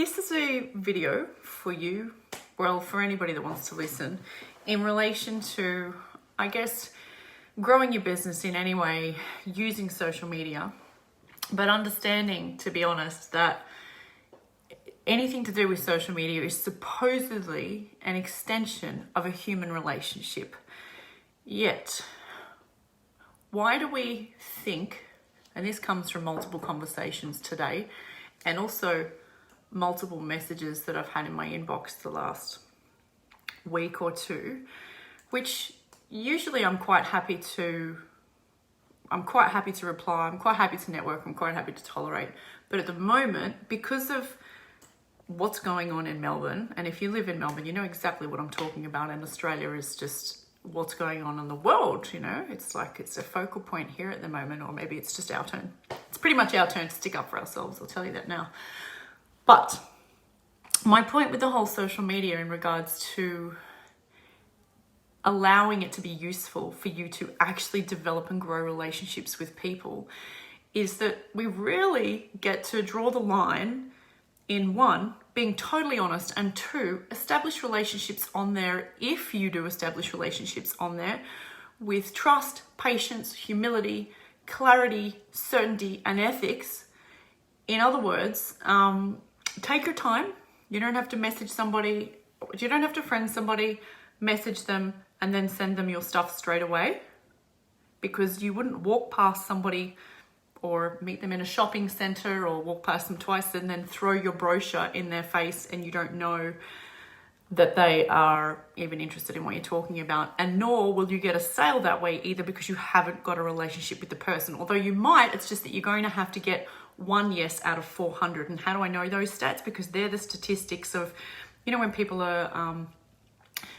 This is a video for you, well, for anybody that wants to listen, in relation to, I guess, growing your business in any way using social media, but understanding, to be honest, that anything to do with social media is supposedly an extension of a human relationship. Yet, why do we think, and this comes from multiple conversations today, and also multiple messages that I've had in my inbox the last week or two, which usually I'm quite happy to reply, I'm quite happy to network, I'm quite happy to tolerate. But at the moment, because of what's going on in Melbourne, and if you live in Melbourne, you know exactly what I'm talking about, and Australia is just what's going on in the world, you know? It's like it's a focal point here at the moment, or maybe it's just our turn. It's pretty much our turn to stick up for ourselves, I'll tell you that now. But my point with the whole social media in regards to allowing it to be useful for you to actually develop and grow relationships with people is that we really get to draw the line in one, being totally honest, and two, establish relationships on there, if you do establish relationships on there, with trust, patience, humility, clarity, certainty, and ethics. In other words, take your time. You don't have to message somebody, you don't have to friend somebody, message them, and then send them your stuff straight away, because you wouldn't walk past somebody or meet them in a shopping center or walk past them twice and then throw your brochure in their face and you don't know that they are even interested in what you're talking about. And nor will you get a sale that way either, because you haven't got a relationship with the person. Although you might, it's just that you're going to have to get one yes out of 400. And how do I know those stats? Because they're the statistics of, you know, when people are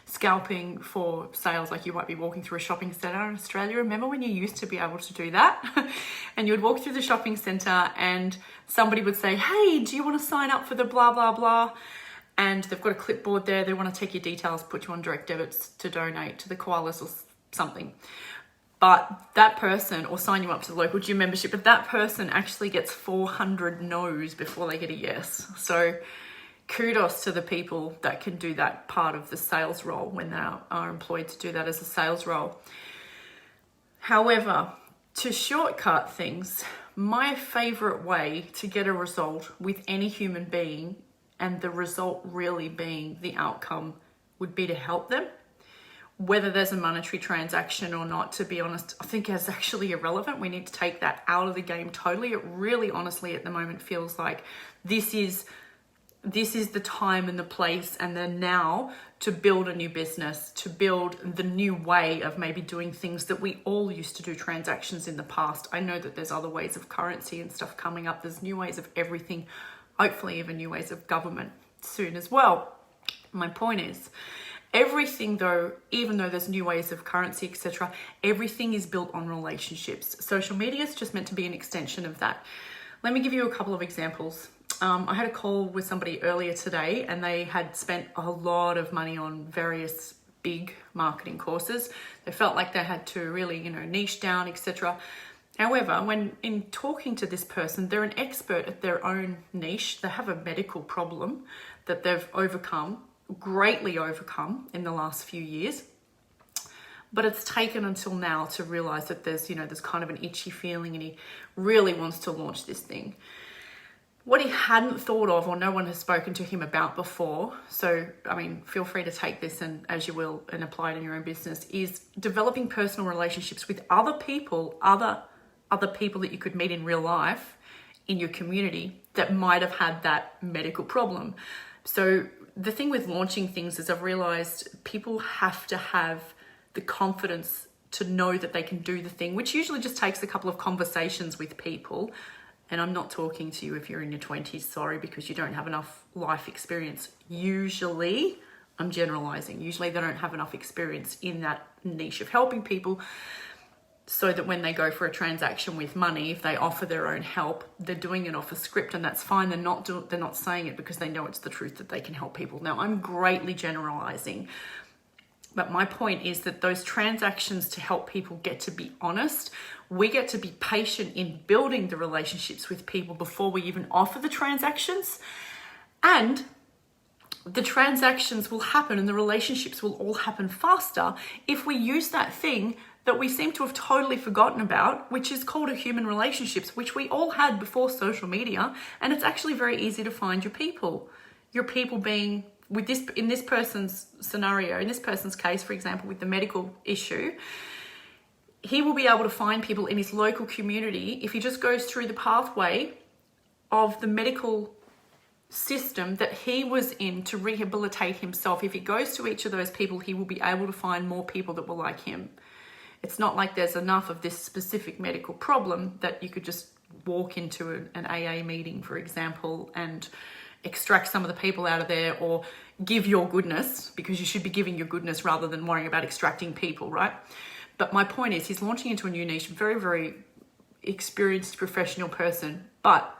scalping for sales, like you might be walking through a shopping center in Australia. Remember when you used to be able to do that? And you would walk through the shopping center and somebody would say, hey, do you want to sign up for the blah, blah, blah? And they've got a clipboard there. They want to take your details, put you on direct debits to donate to the koalas or something. But that person, or sign you up to the local gym membership, but that person actually gets 400 no's before they get a yes. So kudos to the people that can do that part of the sales role when they are employed to do that as a sales role. However, to shortcut things, my favorite way to get a result with any human being, and the result really being the outcome, would be to help them. Whether there's a monetary transaction or not, to be honest, I think is actually irrelevant. We need to take that out of the game totally. It really, honestly, at the moment feels like this is the time and the place and the now to build a new business, to build the new way of maybe doing things that we all used to do transactions in the past. I know that there's other ways of currency and stuff coming up. There's new ways of everything, hopefully even new ways of government soon as well. My point is, everything though, even though there's new ways of currency, etc., everything is built on relationships. Social media is just meant to be an extension of that. Let me give you a couple of examples. I had a call with somebody earlier today and they had spent a lot of money on various big marketing courses. They felt like they had to really, niche down, etc. However, when in talking to this person, they're an expert at their own niche. They have a medical problem that they've greatly overcome in the last few years. But it's taken until now to realize that there's kind of an itchy feeling and he really wants to launch this thing. What he hadn't thought of, or no one has spoken to him about before, so, feel free to take this and as you will and apply it in your own business, is developing personal relationships with other people that you could meet in real life in your community that might have had that medical problem. So the thing with launching things is I've realized people have to have the confidence to know that they can do the thing, which usually just takes a couple of conversations with people. And I'm not talking to you if you're in your 20s, sorry, because you don't have enough life experience. Usually, I'm generalizing, usually they don't have enough experience in that niche of helping people, so that when they go for a transaction with money, if they offer their own help, they're doing it off a script, and that's fine. They're not saying it because they know it's the truth that they can help people. Now, I'm greatly generalizing, but my point is that those transactions to help people get to be honest, we get to be patient in building the relationships with people before we even offer the transactions. And the transactions will happen and the relationships will all happen faster if we use that thing that we seem to have totally forgotten about, which is called a human relationships, which we all had before social media. And it's actually very easy to find your people. Your people being with this, in this person's scenario, in this person's case, for example, with the medical issue, he will be able to find people in his local community if he just goes through the pathway of the medical system that he was in to rehabilitate himself. If he goes to each of those people, he will be able to find more people that will like him. It's not like there's enough of this specific medical problem that you could just walk into an AA meeting, for example, and extract some of the people out of there, or give your goodness, because you should be giving your goodness rather than worrying about extracting people, right? But my point is, he's launching into a new niche, very, very experienced professional person, but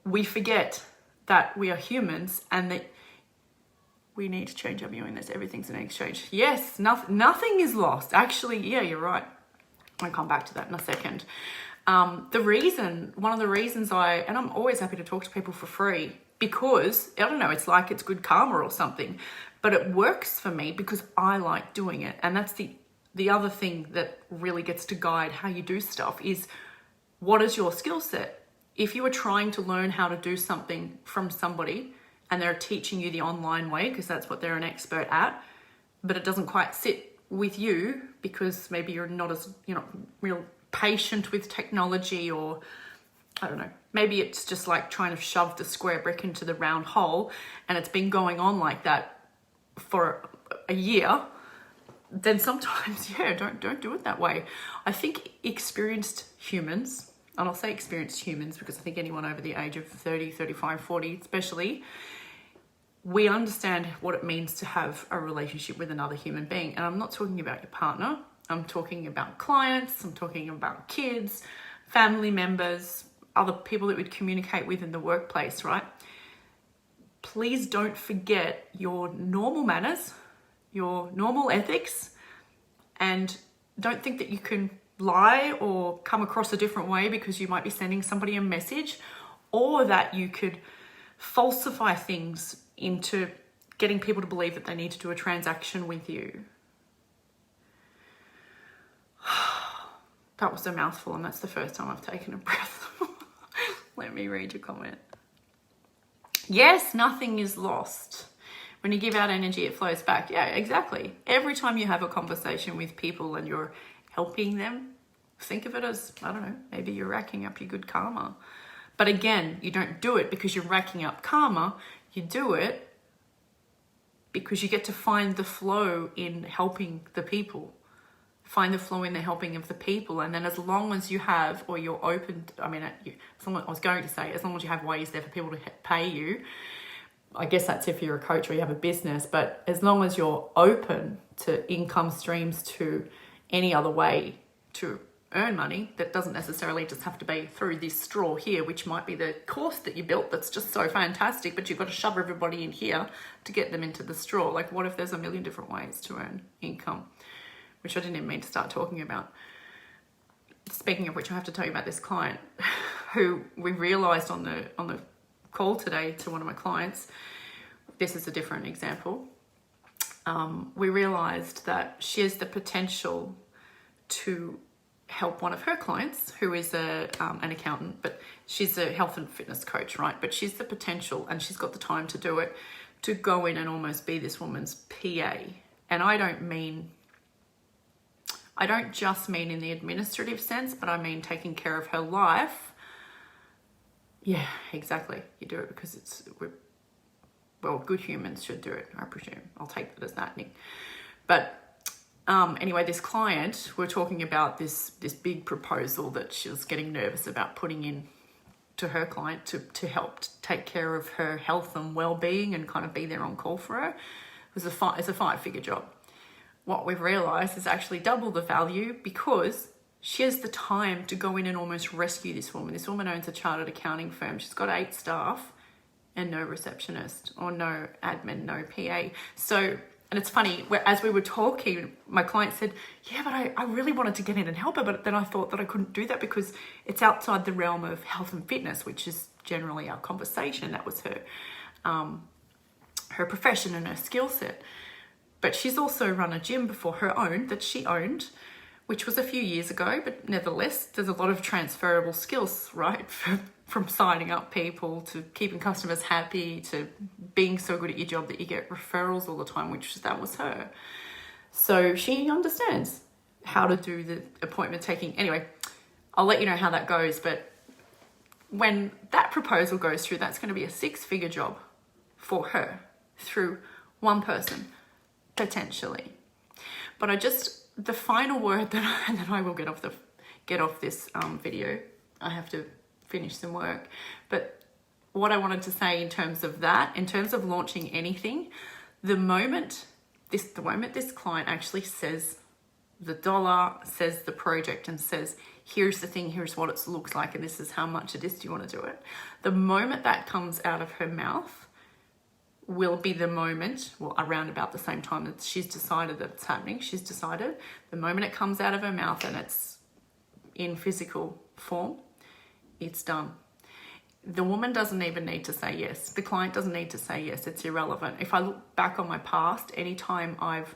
we forget that we are humans and that we need to change our view in this. Everything's an exchange. Yes, nothing is lost. Actually, yeah, you're right. I'll come back to that in a second. One of the reasons and I'm always happy to talk to people for free, because, I don't know, it's like it's good karma or something, but it works for me because I like doing it. And that's the other thing that really gets to guide how you do stuff is, what is your skill set? If you are trying to learn how to do something from somebody and they're teaching you the online way because that's what they're an expert at, but it doesn't quite sit with you because maybe you're not as, real patient with technology, or I don't know, maybe it's just like trying to shove the square brick into the round hole and it's been going on like that for a year, then sometimes, don't do it that way. I think experienced humans, and I'll say experienced humans because I think anyone over the age of 30, 35, 40 especially, we understand what it means to have a relationship with another human being. And I'm not talking about your partner. I'm talking about clients. I'm talking about kids, family members, other people that we'd communicate with in the workplace, right? Please don't forget your normal manners, your normal ethics, and don't think that you can lie or come across a different way because you might be sending somebody a message, or that you could falsify things into getting people to believe that they need to do a transaction with you. That was a mouthful, and that's the first time I've taken a breath. Let me read your comment. Yes, nothing is lost. When you give out energy, it flows back. Yeah, exactly. Every time you have a conversation with people and you're helping them, think of it as, I don't know, maybe you're racking up your good karma. But again, you don't do it because you're racking up karma. You do it because you get to find the flow in helping the people. Find the flow in the helping of the people. And then as long as you have, or you're open, as long as you have ways there for people to pay you, I guess that's if you're a coach or you have a business, but as long as you're open to income streams, to any other way to earn money, that doesn't necessarily just have to be through this straw here, which might be the course that you built that's just so fantastic, but you've got to shove everybody in here to get them into the straw. Like, what if there's a million different ways to earn income? Which I didn't even mean to start talking about. Speaking of which, I have to tell you about this client who we realized on the call today to one of my clients. This is a different example. We realized that she has the potential to help one of her clients, who is an accountant, but she's a health and fitness coach, right? But she's the potential, and she's got the time to do it, to go in and almost be this woman's PA. And I don't just mean in the administrative sense, but I mean taking care of her life. Yeah, exactly. You do it because good humans should do it, I presume. I'll take that as that, Nick. But anyway, this client, we're talking about this big proposal that she was getting nervous about putting in to her client to help take care of her health and well-being and kind of be there on call for her. It's a 5-figure job. What we've realized is actually double the value because she has the time to go in and almost rescue this woman. This woman owns a chartered accounting firm. She's got 8 staff and no receptionist or no admin, no PA. So, and it's funny, as we were talking, my client said, yeah, but I really wanted to get in and help her, but then I thought that I couldn't do that because it's outside the realm of health and fitness, which is generally our conversation. That was her her profession and her skill set. But she's also run a gym before her own that she owned, which was a few years ago, but nevertheless, there's a lot of transferable skills, right? From signing up people to keeping customers happy to being so good at your job that you get referrals all the time, which that was her. So she understands how to do the appointment taking. Anyway, I'll let you know how that goes. But when that proposal goes through, that's going to be a 6-figure job for her through one person, potentially. But the final word and then I will get off this video. I have to finish some work. But what I wanted to say in terms of launching anything, the moment this client actually says the dollar, says the project, and says, here's the thing, here's what it looks like, and this is how much it is, do you want to do it? The moment that comes out of her mouth will be the moment, around about the same time that she's decided that it's happening. She's decided the moment it comes out of her mouth and it's in physical form, it's done. The woman doesn't even need to say yes. The client doesn't need to say yes. It's irrelevant. If I look back on my past, anytime I've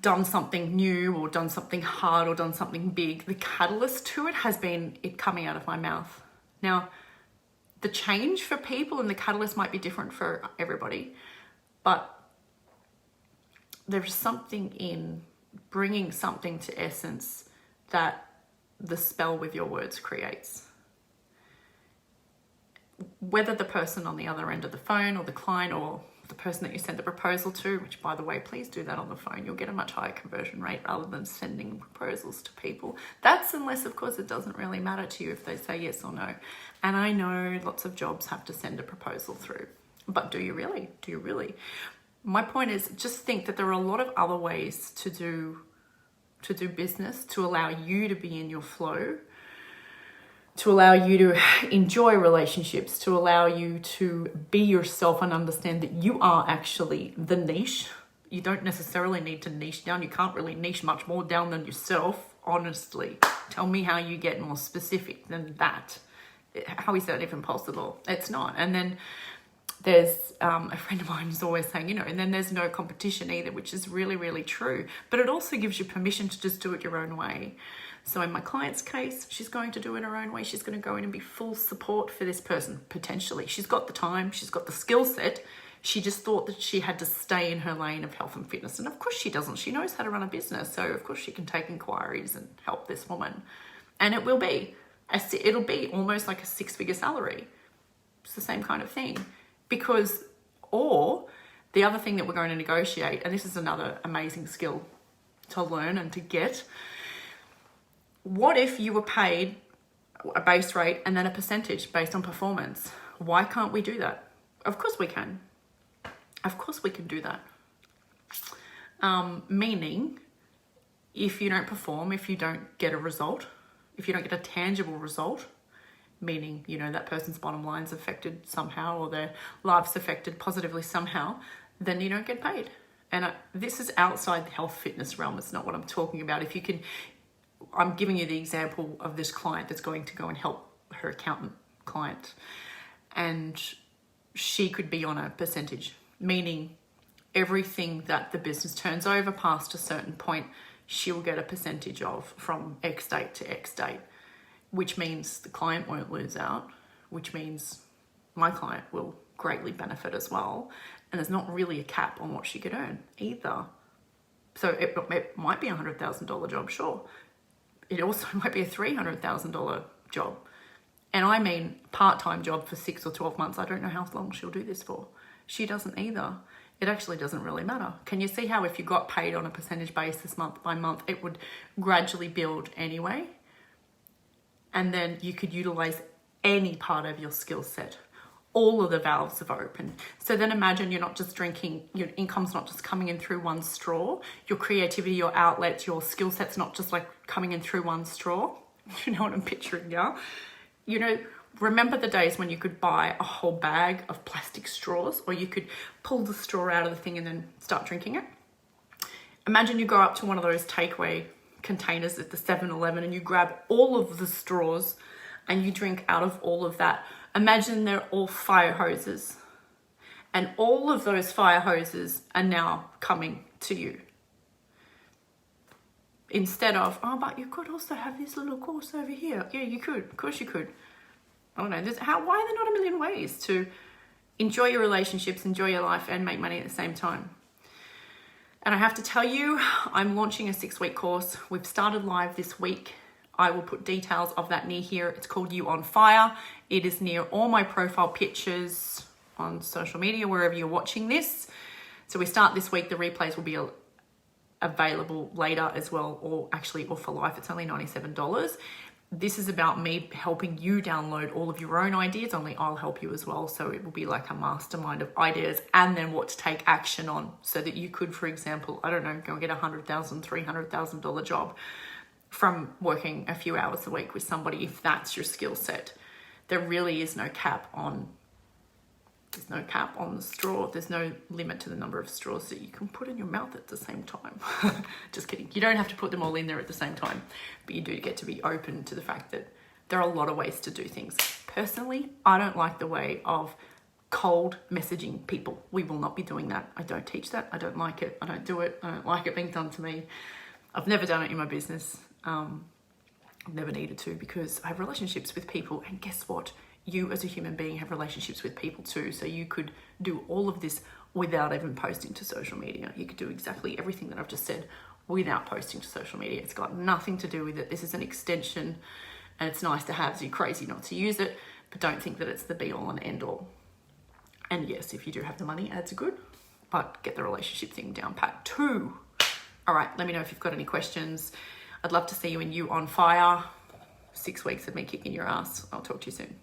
done something new or done something hard or done something big, the catalyst to it has been it coming out of my mouth. Now, the change for people and the catalyst might be different for everybody, but there's something in bringing something to essence that the spell with your words creates. Whether the person on the other end of the phone or the client or the person that you send the proposal to, which by the way, please do that on the phone. You'll get a much higher conversion rate rather than sending proposals to people. That's unless, of course, it doesn't really matter to you if they say yes or no. And I know lots of jobs have to send a proposal through, but do you really? Do you really? My point is just think that there are a lot of other ways to do business, to allow you to be in your flow, to allow you to enjoy relationships, to allow you to be yourself and understand that you are actually the niche. You don't necessarily need to niche down. You can't really niche much more down than yourself, honestly. Tell me how you get more specific than that. How is that even possible? It's not. And then there's a friend of mine who's always saying, and then there's no competition either, which is really, really true. But it also gives you permission to just do it your own way. So in my client's case, she's going to do it her own way. She's going to go in and be full support for this person, potentially. She's got the time. She's got the skill set. She just thought that she had to stay in her lane of health and fitness. And of course she doesn't. She knows how to run a business. So of course she can take inquiries and help this woman. And it'll be almost like a 6-figure salary. It's the same kind of thing. Or the other thing that we're going to negotiate, and this is another amazing skill to learn and to get, what if you were paid a base rate and then a percentage based on performance? Why can't we do that? Of course we can. Of course we can do that. Meaning, if you don't perform, if you don't get a result, if you don't get a tangible result, meaning, that person's bottom line's affected somehow or their life's affected positively somehow, then you don't get paid. And this is outside the health fitness realm. It's not what I'm talking about. I'm giving you the example of this client that's going to go and help her accountant client. And she could be on a percentage, meaning everything that the business turns over past a certain point, she will get a percentage of from X date to X date, which means the client won't lose out, which means my client will greatly benefit as well. And there's not really a cap on what she could earn either. So it might be a $100,000 job, sure. It also might be a $300,000 job. And I mean part-time job for 6 or 12 months. I don't know how long she'll do this for. She doesn't either. It actually doesn't really matter. Can you see how if you got paid on a percentage basis month by month, it would gradually build anyway? And then you could utilize any part of your skill set. All of the valves have opened. So then imagine you're not just drinking, your income's not just coming in through one straw. Your creativity, your outlets, your skill set's not just like coming in through one straw. You know what I'm picturing, yeah? Remember the days when you could buy a whole bag of plastic straws, or you could pull the straw out of the thing and then start drinking it? Imagine you go up to one of those takeaway containers at the 7-Eleven and you grab all of the straws and you drink out of all of that Imagine they're all fire hoses, and all of those fire hoses are now coming to you. Instead of, oh, but you could also have this little course over here. Yeah, you could. Of course you could. I don't know. Why are there not a million ways to enjoy your relationships, enjoy your life, and make money at the same time? And I have to tell you, I'm launching a 6-week course. We've started live this week. I will put details of that near here. It's called You on Fire. It is near all my profile pictures on social media, wherever you're watching this. So we start this week. The replays will be available later as well, or for life. It's only $97. This is about me helping you download all of your own ideas, only I'll help you as well. So it will be like a mastermind of ideas and then what to take action on, so that you could, for example, I don't know, go and get $100,000, $300,000 job from working a few hours a week with somebody, if that's your skill set. There really is no cap on the straw. There's no limit to the number of straws that you can put in your mouth at the same time. Just kidding. You don't have to put them all in there at the same time, but you do get to be open to the fact that there are a lot of ways to do things. Personally, I don't like the way of cold messaging people. We will not be doing that. I don't teach that. I don't like it. I don't do it. I don't like it being done to me. I've never done it in my business. I've never needed to, because I have relationships with people, and guess what? You as a human being have relationships with people too. So you could do all of this without even posting to social media. You could do exactly everything that I've just said without posting to social media. It's got nothing to do with it. This is an extension, and it's nice to have, so you're crazy not to use it, but don't think that it's the be all and end all. And yes, if you do have the money, ads are good, but get the relationship thing down pat too. All right, let me know if you've got any questions. I'd love to see you in You on Fire. 6 weeks of me kicking your ass. I'll talk to you soon.